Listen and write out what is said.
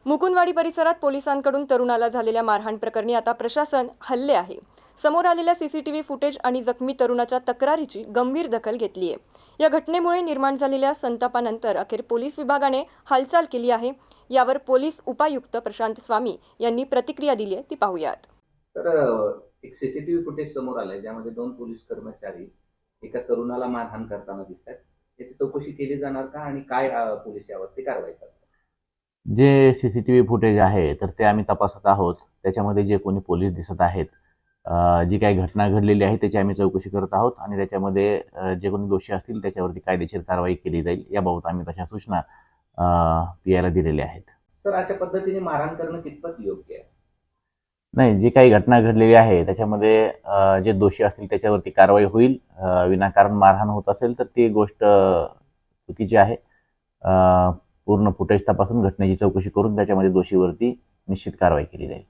मुकुंदवाडी परिसरात पोलिसांकडून तरुणाला झालेल्या मारहाण प्रकरणी आता प्रशासन हल्ले आहे. समोर आलेल्या सीसीटीव्ही फुटेज आणि जखमी तरुणाच्या तक्रारीची गंभीर दखल घेतली आहे. या घटनेमुळे निर्माण झालेल्या संतापानंतर अखेर पोलीस विभागाने हालचाल केली आहे. यावर पोलीस उपायुक्त प्रशांत स्वामी यांनी प्रतिक्रिया दिली आहे, ती पाहूयात. तर एक सीसीटीव्ही फुटेज समोर आलंय ज्यामध्ये 2 पोलीस कर्मचारी एका तरुणाला मारहाण करताना दिसतात. याची चौकशी केली जाणार का आणि काय पोलीस यावरती कारवाई करतात? जे सीसीटीव्ही फुटेज आहे तर ते आम्ही तपासत आहोत. त्याच्यामध्ये जे कोणी पोलीस दिसत आहेत, जी काही घटना घडलेली आहे त्याची आम्ही चौकशी करत आहोत आणि त्याच्यामध्ये जे कोणी दोषी असतील त्याच्यावरती कायदेशीर कारवाई केली जाईल. याबाबत आम्ही तशा सूचना पीआयला दिलेल्या आहेत. सर, अशा पद्धतीने मारहाण करणं कितपत योग्य आहे? नाही, जी काही घटना घडलेली आहे त्याच्यामध्ये जे दोषी असतील त्याच्यावरती कारवाई होईल. विनाकारण मारहाण होत असेल तर ती गोष्ट चुकीची आहे. पूर्ण फुटेज तपासून घटनेची चौकशी करून त्याच्यामध्ये दोषीवरती निश्चित कारवाई केली जाईल.